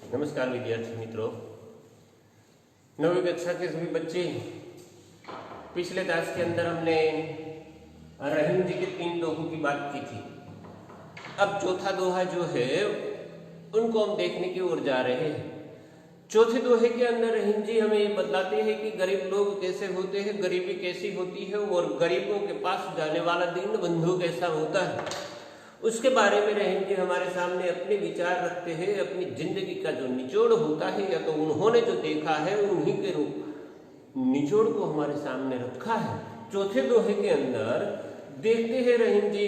नमस्कार विद्यार्थी मित्रों, नवीं कक्षा के सभी बच्चे। पिछले क्लास के अंदर हमने रहीम जी के 3 दोहों की बात की थी। अब चौथा दोहा जो है उनको हम देखने की ओर जा रहे हैं। चौथे दोहे के अंदर रहीम जी हमें ये बतलाते हैं कि गरीब लोग कैसे होते हैं, गरीबी कैसी होती है और गरीबों के पास जाने वाला दीन बंधु कैसा होता है, उसके बारे में रहीम जी हमारे सामने अपने विचार रखते हैं। अपनी जिंदगी का जो निचोड़ होता है या तो उन्होंने जो देखा है उन्हीं के रूप निचोड़ को हमारे सामने रखा है। चौथे दोहे के अंदर देखते हैं रहीम जी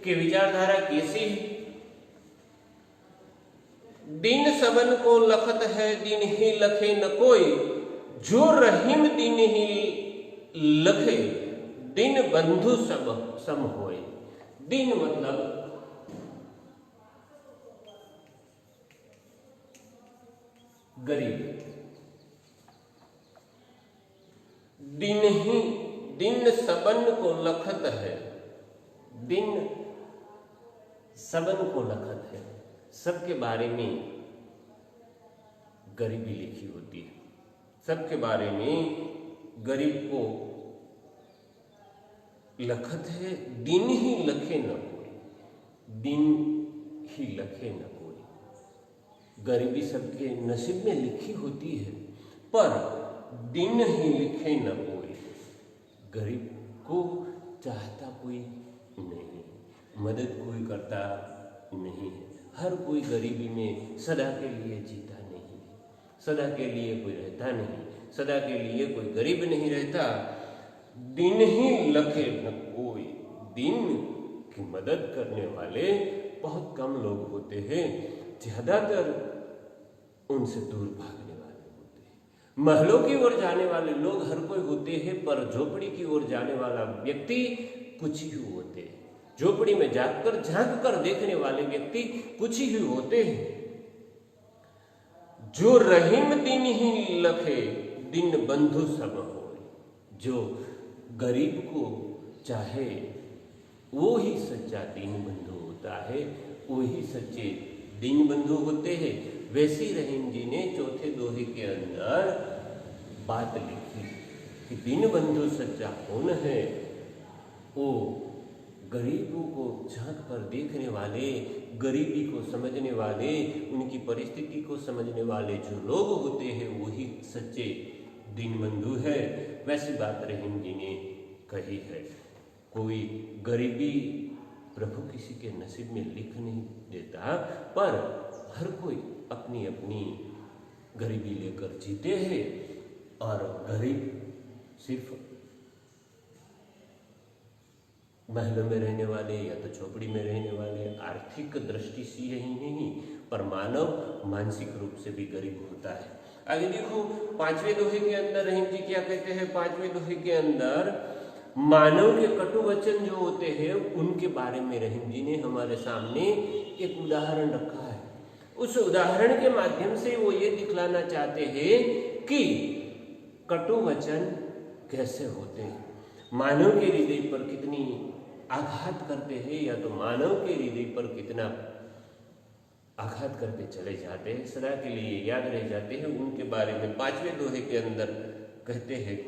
की विचारधारा कैसी है। दिन सबन को लखत है, दिन ही लखे न कोई, जो रहीम दिन ही लखे, दिन बंधु सब सम होए। दिन मतलब गरीब, दिन सबन को लखत है, दिन सबन को लखत है, सबके बारे में गरीबी लिखी होती है, सबके बारे में गरीब को लखत है। दिन ही लखे न कोई, दिन ही लखे न कोई, गरीबी सबके नसीब में लिखी होती है पर दिन ही लिखे न कोई। गरीब को चाहता कोई नहीं, मदद कोई करता नहीं है। हर कोई गरीबी में सदा के लिए जीता नहीं, सदा के लिए कोई रहता नहीं, सदा के लिए कोई गरीब नहीं रहता। दिन ही लखे न कोई, दिन की मदद करने वाले बहुत कम लोग होते हैं, ज्यादातर उनसे दूर भागने वाले होते हैं। महलों की ओर जाने वाले लोग हर कोई होते हैं पर झोपड़ी की ओर जाने वाला व्यक्ति कुछ ही होते हैं। झोपड़ी में जाकर झांक कर देखने वाले व्यक्ति कुछ ही होते हैं। जो रहीम दिन ही लखे, दिन बंधु सब होए। जो गरीब को चाहे वो ही सच्चा दीन बंधु होता है, वो ही सच्चे दीन बंधु होते हैं। वैसी रहीम जी ने चौथे दोहे के अंदर बात लिखी कि दीन बंधु सच्चा कौन है? वो गरीबों को झांक कर देखने वाले, गरीबी को समझने वाले, उनकी परिस्थिति को समझने वाले जो लोग होते हैं वही सच्चे दीन बंधु है। वैसी बात रहीम जी ने कही है। कोई गरीबी प्रभु किसी के नसीब में लिख नहीं देता पर हर कोई अपनी अपनी गरीबी लेकर जीते हैं। और गरीब सिर्फ महलों में रहने वाले या तो झोपड़ी में रहने वाले आर्थिक दृष्टि से ही नहीं पर मानव मानसिक रूप से भी गरीब होता है। आगे देखो 5वें दोहे के अंदर रहीम जी क्या कहते हैं। 5वें दोहे के अंदर मानव के कटु वचन जो होते हैं उनके बारे में रहीम जी ने हमारे सामने एक उदाहरण रखा है। उस उदाहरण के माध्यम से वो ये दिखलाना चाहते हैं कि कटु वचन कैसे होते हैं, मानव के हृदय पर कितनी आघात करते हैं या तो मानव के हृदय पर कितना आघात करते चले जाते हैं, सदा के लिए याद रह जाते हैं। उनके बारे में 5वें दोहे के अंदर कहते हैं,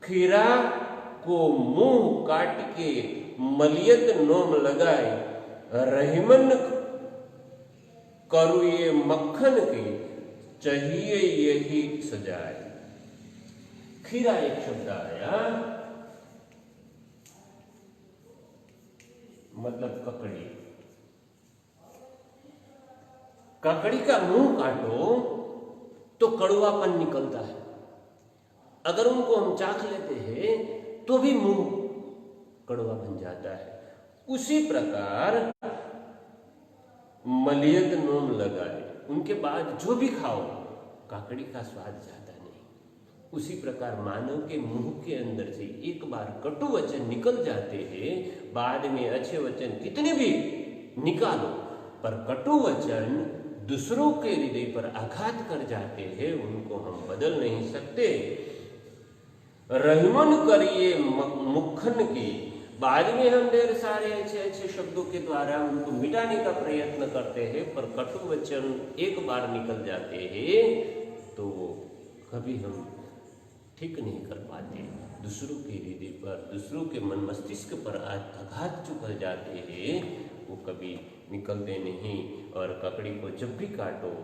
खीरा को मुंह काट के मलियत नोम लगाए, रहीमन करू ये मक्खन की, चाहिए यही सजाए। खीरा एक शब्द आया, मतलब ककड़ी। ककड़ी का मुंह काटो तो कड़वापन निकलता है, अगर उनको हम चाख लेते हैं तो भी मुंह कड़वा बन जाता है। उसी प्रकार मलियत नोम लगाए, उनके बाद जो भी खाओ काकड़ी का स्वाद जाता नहीं। उसी प्रकार मानव के मुंह के अंदर से एक बार कटु वचन निकल जाते हैं, बाद में अच्छे वचन कितने भी निकालो पर कटु वचन दूसरों के हृदय पर आघात कर जाते हैं, उनको हम बदल नहीं सकते। रहीमन करिए मुखन की, बाद में हम ढेर सारे अच्छे अच्छे शब्दों के द्वारा उनको मिटाने का प्रयत्न करते हैं, पर कटु वचन एक बार निकल जाते हैं तो वो कभी हम ठीक नहीं कर पाते। दूसरों के हृदय पर, दूसरों के मन मस्तिष्क पर आघात जो कर जाते हैं वो कभी निकलते नहीं। और ककड़ी को जब भी काटो,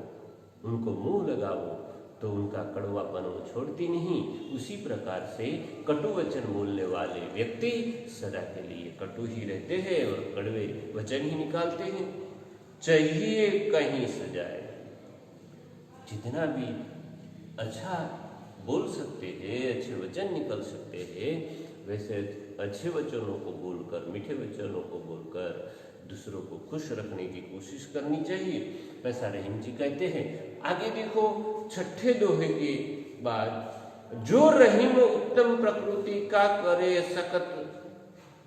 उनको मुंह लगाओ तो उनका कड़वापन वो छोड़ती नहीं। उसी प्रकार से कटु वचन बोलने वाले व्यक्ति सदा के लिए कटु ही रहते हैं और कड़वे वचन ही निकालते हैं। चाहिए कहीं सजाए, जितना भी अच्छा बोल सकते हैं, अच्छे वचन निकल सकते हैं, वैसे अच्छे वचनों को बोलकर, मीठे वचनों को बोलकर दूसरों को खुश रखने की कोशिश करनी चाहिए। ऐसा रहीम जी कहते हैं। आगे देखो छठे दोहे की बात, जो रहीम उत्तम प्रकृति का करे सकत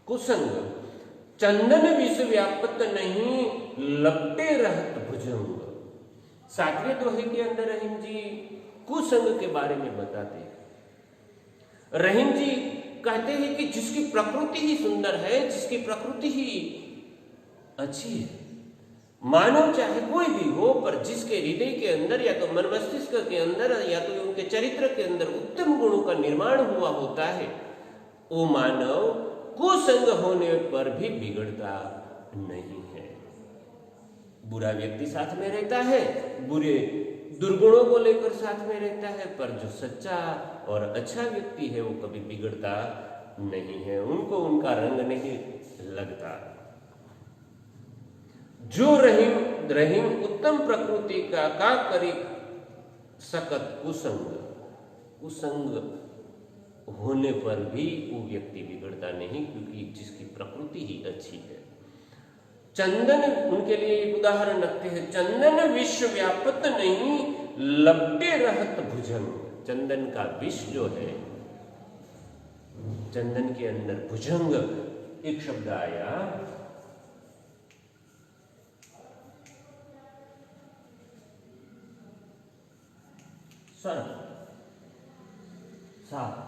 कुसंग, चंदन विष व्यापत नहीं लपटे रहत भुजंग। सातवें दोहे के अंदर रहीम जी कुसंग के बारे में बताते हैं। रहीम जी कहते हैं कि जिसकी प्रकृति ही सुंदर है, जिसकी प्रकृति ही अच्छी है, मानव चाहे कोई भी हो, पर जिसके हृदय के अंदर या तो मन मस्तिष्क के अंदर या तो उनके चरित्र के अंदर उत्तम गुणों का निर्माण हुआ होता है, वो मानव कुसंग होने पर भी बिगड़ता नहीं है। बुरा व्यक्ति साथ में रहता है, बुरे दुर्गुणों को लेकर साथ में रहता है, पर जो सच्चा और अच्छा व्यक्ति है वो कभी बिगड़ता नहीं है, उनको उनका रंग नहीं लगता। जो रहीम उत्तम प्रकृति का करी सकत कुसंग, कुसंग होने पर भी वो व्यक्ति बिगड़ता नहीं, क्योंकि जिसकी प्रकृति ही अच्छी है। चंदन, उनके लिए एक उदाहरण रखते हैं, चंदन विष व्यापत नहीं लपटे रहत भुजंग। चंदन का विष जो है, चंदन के अंदर भुजंग एक शब्द आया, सांप,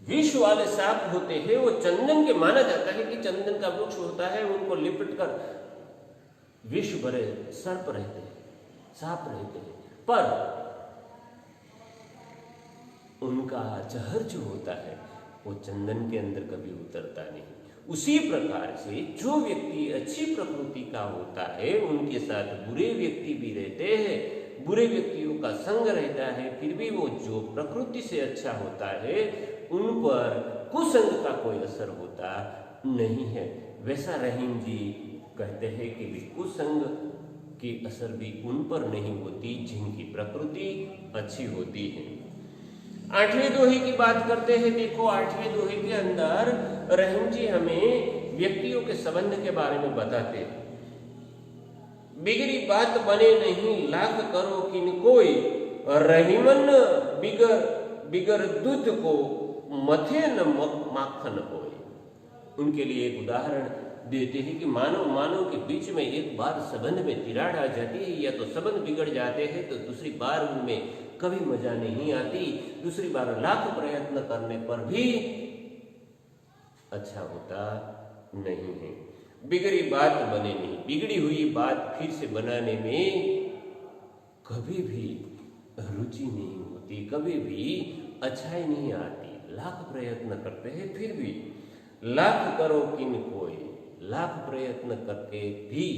विष वाले सांप होते हैं, वो चंदन के माना जाता है कि चंदन का वृक्ष होता है, उनको लिपट कर विष भरे सर्प रहते हैं, सांप रहते हैं, पर उनका जहर जो होता है वो चंदन के अंदर कभी उतरता नहीं। उसी प्रकार से जो व्यक्ति अच्छी प्रकृति का होता है, उनके साथ बुरे व्यक्ति भी रहते हैं, बुरे व्यक्तियों का संग रहता है, फिर भी वो जो प्रकृति से अच्छा होता है उन पर कुसंग का कोई असर होता नहीं है। वैसा रहीम जी कहते हैं कि भी कुसंग की असर भी उन पर नहीं होती जिनकी प्रकृति अच्छी होती है। आठवें दोहे की बात करते हैं। देखो आठवें दोहे के अंदर रहीम जी हमें व्यक्तियों के संबंध के बारे में बताते हैं। बिगड़ी बात बने नहीं लाख करो किन कोई, रहीमन बिगर दूध को मथे न माखन होए। उनके लिए एक उदाहरण देते हैं कि मानव के बीच में एक बार संबंध में तिराड़ आ जाती है, या तो संबंध बिगड़ जाते हैं तो दूसरी बार उनमें कभी मजा नहीं आती, दूसरी बार लाख प्रयत्न करने पर भी अच्छा होता नहीं है। बिगड़ी बात बने नहीं, बिगड़ी हुई बात फिर से बनाने में कभी भी रुचि नहीं होती, कभी भी अच्छाई नहीं आती। लाख प्रयत्न करते हैं फिर भी, लाख करो किन कोई, लाख प्रयत्न करके भी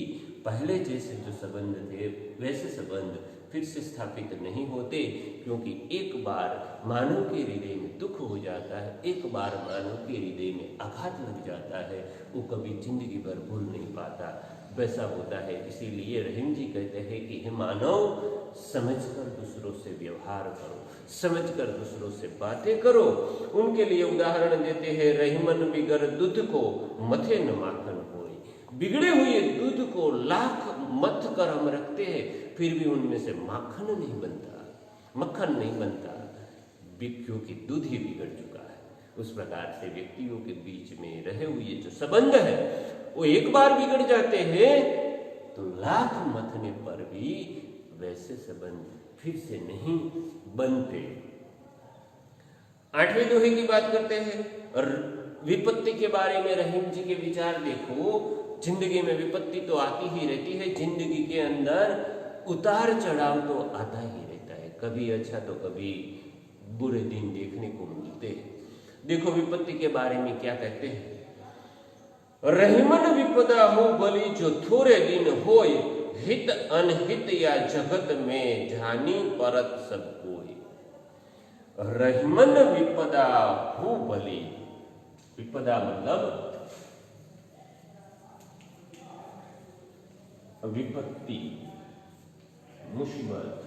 पहले जैसे जो संबंध थे वैसे संबंध फिर से स्थापित नहीं होते, क्योंकि एक बार मानव के हृदय में दुख हो जाता है, एक बार मानव के हृदय में आघात लग जाता है, वो कभी जिंदगी भर भूल नहीं पाता। वैसा होता है। इसीलिए रहीम जी कहते हैं कि हे मानव, समझकर दूसरों से व्यवहार करो, समझकर दूसरों से बातें करो। उनके लिए उदाहरण देते हैं, रहीमन बिगर दूध को मथे न माखन होए। बिगड़े हुए दूध को लाख मथ कर हम रखते हैं, फिर भी उनमें से माखन नहीं बनता, मक्खन नहीं बनता, क्योंकि दूध ही बिगड़ चुका है। उस प्रकार से व्यक्तियों के बीच में रहे हुए जो संबंध है वो एक बार बिगड़ जाते हैं तो लाख मथने पर भी वैसे संबंध फिर से नहीं बनते। 8वें दोहे की बात करते हैं। विपत्ति के बारे में रहीम जी के विचार देखो। जिंदगी में विपत्ति तो आती ही रहती है, जिंदगी के अंदर उतार चढ़ाव तो आता ही रहता है, कभी अच्छा तो कभी बुरे दिन देखने को मिलते हैं। देखो विपत्ति के बारे में क्या कहते हैं। रहीमन विपदा हो भली जो थोड़े दिन होय, हित अनहित या जगत में जानी परत सब कोई। रहीमन विपदा हो भली, विपदा मतलब विपत्ति, मुसीबत।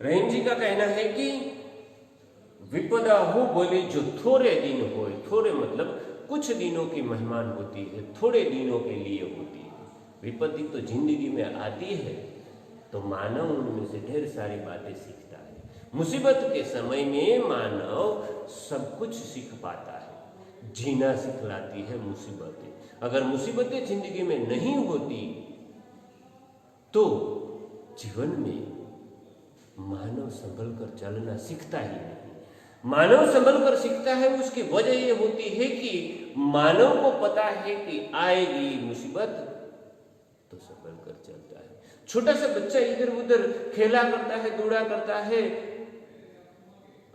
रहीम जी का कहना है कि विपदा हो बोले जो थोड़े दिन होए, थोड़े मतलब कुछ दिनों की मेहमान होती है, थोड़े दिनों के लिए होती है। विपत्ति तो जिंदगी में आती है तो मानव उनमें से ढेर सारी बातें सीखता है। मुसीबत के समय में मानव सब कुछ सीख पाता है, जीना सिखलाती है मुसीबतें। अगर मुसीबतें जिंदगी में नहीं होती तो जीवन में मानव संभल कर चलना सीखता ही नहीं। मानव संभल कर सीखता है, उसकी वजह यह होती है कि मानव को पता है कि आएगी मुसीबत तो संभल कर चलता है। छोटा सा बच्चा इधर उधर खेला करता है, दौड़ा करता है,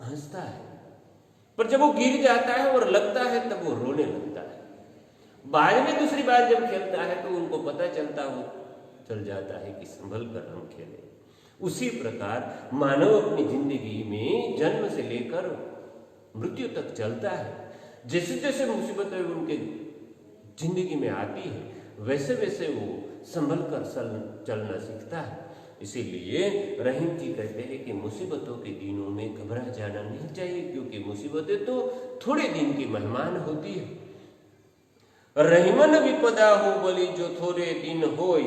हंसता है, पर जब वो गिर जाता है और लगता है तब वो रोने लगता है। बाद में दूसरी बार जब खेलता है तो उनको पता चल जाता है कि संभल कर हम खेले। उसी प्रकार मानव अपनी जिंदगी में जन्म से लेकर मृत्यु तक चलता है। जैसे जैसे मुसीबतें उनके जिंदगी में आती है वैसे वैसे वो संभल कर चलना सीखता है। इसीलिए रहीम जी कहते हैं कि मुसीबतों के दिनों में घबरा जाना नहीं चाहिए, क्योंकि मुसीबतें तो थोड़े दिन की मेहमान होती है। रहीमन विपदा हो बोली जो थोड़े दिन होय,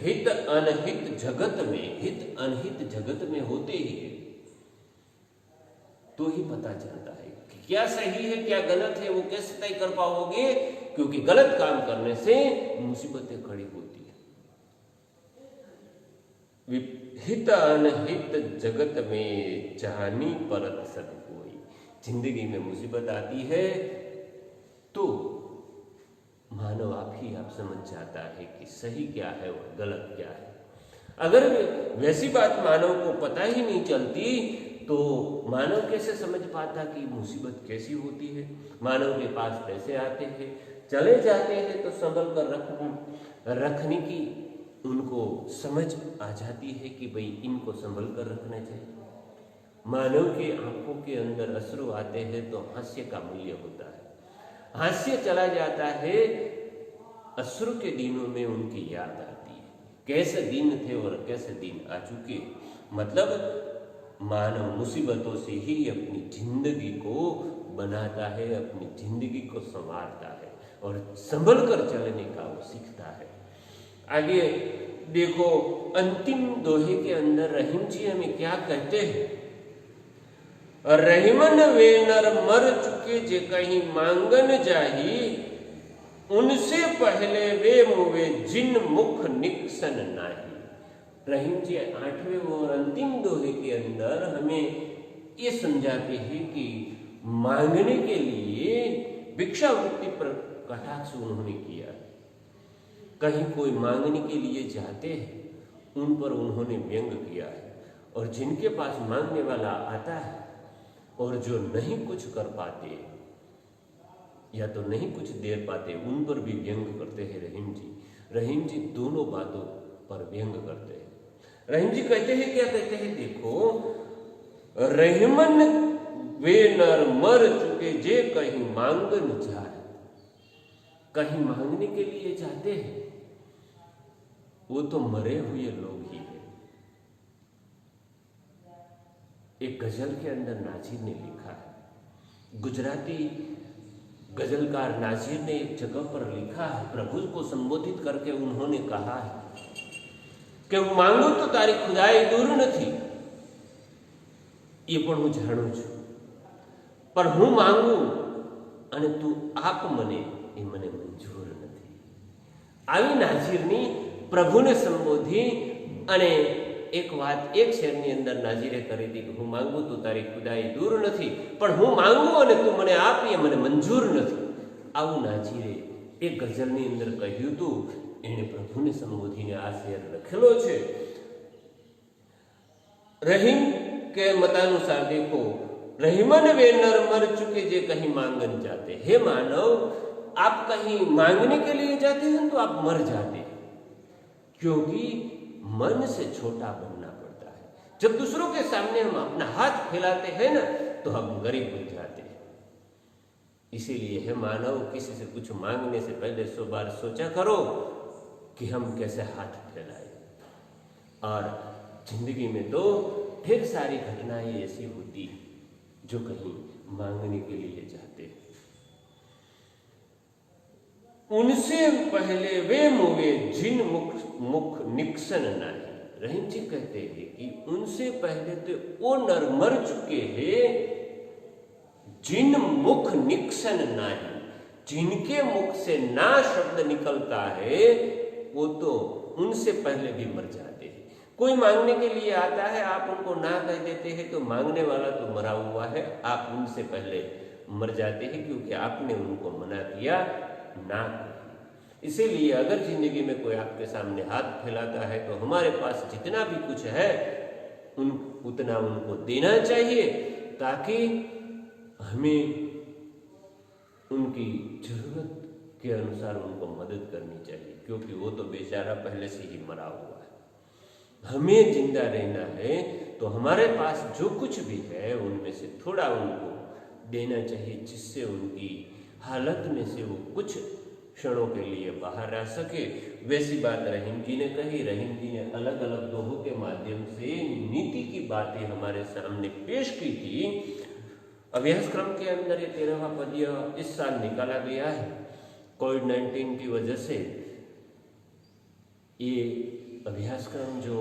हित अनहित जगत में, हित अनहित जगत में होते ही है तो ही पता चलता है कि क्या सही है क्या गलत है। वो कैसे तय कर पाओगे, क्योंकि गलत काम करने से मुसीबतें खड़ी होती है। हित अनहित जगत में जानी परत सब कोई। जिंदगी में मुसीबत आती है तो मानव आप समझ जाता है कि सही क्या है और गलत क्या है। अगर वैसी बात मानव को पता ही नहीं चलती तो मानव कैसे समझ पाता कि मुसीबत कैसी होती है। मानव के पास पैसे आते हैं, चले जाते हैं तो संभल कर रखने की उनको समझ आ जाती है कि भाई इनको संभल कर रखना चाहिए। मानव की आंखों के अंदर अश्रु आते हैं तो हास्य का मूल्य होता है। हास्य चला जाता है, अश्रु के दिनों में उनकी याद आती है कैसे दिन थे और कैसे दिन आ चुके। मतलब मानव मुसीबतों से ही अपनी जिंदगी को बनाता है, अपनी जिंदगी को संवारता है और संभल कर चलने का वो सीखता है। आगे देखो अंतिम दोहे के अंदर रहीम जी हमें क्या कहते हैं। रहीमन वे नर मर चुके जे कहीं मांगन जाही, उनसे पहले वे मुवे जिन मुख निक्सन नाही। रहीम जी 8वें और अंतिम दोहे के अंदर हमें ये समझाते हैं कि मांगने के लिए भिक्षावृत्ति पर कटाक्ष उन्होंने किया। कहीं कोई मांगने के लिए जाते हैं उन पर उन्होंने व्यंग किया है, और जिनके पास मांगने वाला आता है और जो नहीं कुछ कर पाते या तो नहीं कुछ दे पाते उन पर भी व्यंग करते हैं रहीम जी। रहीम जी दोनों बातों पर व्यंग करते हैं। रहीम जी कहते हैं क्या कहते हैं, देखो रहीमन वे नर मर चुके जे कहीं मांगन जाए। कहीं मांगने के लिए जाते हैं वो तो मरे हुए लोग ही हैं। एक गजल के अंदर नाजिर ने लिखा है, गुजराती गजलकार नाजिर ने एक जगह पर लिखा है, प्रभु को संबोधित करके उन्होंने कहा है कि હું માંગુ તો તારી ખુદાઈ દૂર નથી, એ પણ હું જાણું છું, પણ હું માંગુ અને તું આપ મને એ મને મંજૂર નથી। આવી નાજીરની પ્રભુને સંબોધી અને એક વાત એક શેરની અંદર નાજીરે કરી હતી કે હું માંગુ તો તારી ખુદાઈ દૂર નથી, પણ હું માંગુ અને તું મને આપી મને મંજૂર નથી. આવું નાજીરે એક ગઝલની અંદર કહ્યું હતું. એણે પ્રભુને સંબોધીને આ શેર લખેલો છે. रहीम के मतानुसार देखो, रहीमन वे नर मर चुके जे कहीं मांगन जाते. हे मानव, आप कहीं मांगने के लिए जाते हैं तो आप मर जाते हैं, क्योंकि मन से छोटा बनना पड़ता है. जब दूसरों के सामने हम अपना हाथ फैलाते हैं ना, तो हम गरीब बन जाते हैं. इसीलिए हे मानव, किसी से कुछ मांगने से पहले 100 बार सोचा करो कि हम कैसे हाथ फैलाए. और जिंदगी में तो ढेर सारी घटनाएं ऐसी होती जो कहीं मांगने के लिए जाते. उनसे पहले वे मुवे जिन मुख निक्सन नहीं. रहीम जी कहते हैं कि उनसे पहले तो वो नर मर चुके हैं जिन मुख निक्सन नहीं. जिनके मुख से ना शब्द निकलता है वो तो उनसे पहले भी मर जाते हैं. कोई मांगने के लिए आता है, आप उनको ना कह देते हैं तो मांगने वाला तो मरा हुआ है, आप उनसे पहले मर जाते हैं, क्योंकि आपने उनको मना किया ना. इसीलिए अगर जिंदगी में कोई आपके सामने हाथ फैलाता है तो हमारे पास जितना भी कुछ है उतना उनको देना चाहिए, ताकि हमें उनकी जरूरत के अनुसार उनको मदद करनी चाहिए, क्योंकि वो तो बेचारा पहले से ही मरा हुआ है. हमें जिंदा रहना है तो हमारे पास जो कुछ भी है उनमें से थोड़ा उनको देना चाहिए, जिससे उनकी हालत में से वो कुछ क्षणों के लिए बाहर आ सके. वैसी बात रहीम जी ने कही. रहीम जी ने अलग अलग दोहों के माध्यम से नीति की बातें हमारे सामने पेश की थी. अभ्यासक्रम के अंदर ये 13वां पद्य इस साल निकाला गया है. कोविड-19 की वजह से ये अभ्यासक्रम जो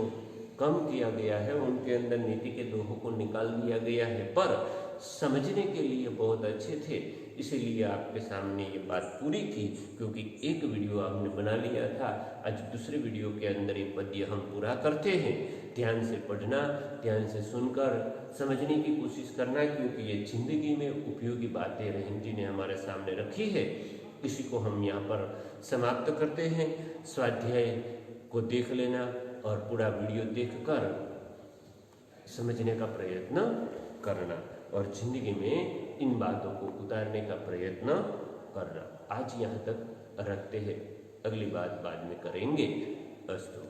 कम किया गया है उनके अंदर नीति के दोहों को निकाल दिया गया है, पर समझने के लिए बहुत अच्छे थे. इसीलिए आपके सामने ये बात पूरी की, क्योंकि एक वीडियो हमने बना लिया था. आज दूसरे वीडियो के अंदर ये पद्य हम पूरा करते हैं. ध्यान से पढ़ना, ध्यान से सुनकर समझने की कोशिश करना, क्योंकि ये जिंदगी में उपयोगी बातें रहीम जी ने हमारे सामने रखी है. इसी को हम यहाँ पर समाप्त करते हैं. स्वाध्याय को देख लेना और पूरा वीडियो देखकर समझने का प्रयत्न करना और जिंदगी में इन बातों को उतारने का प्रयत्न करना. आज यहाँ तक रखते हैं, अगली बात बाद में करेंगे. अस्तु.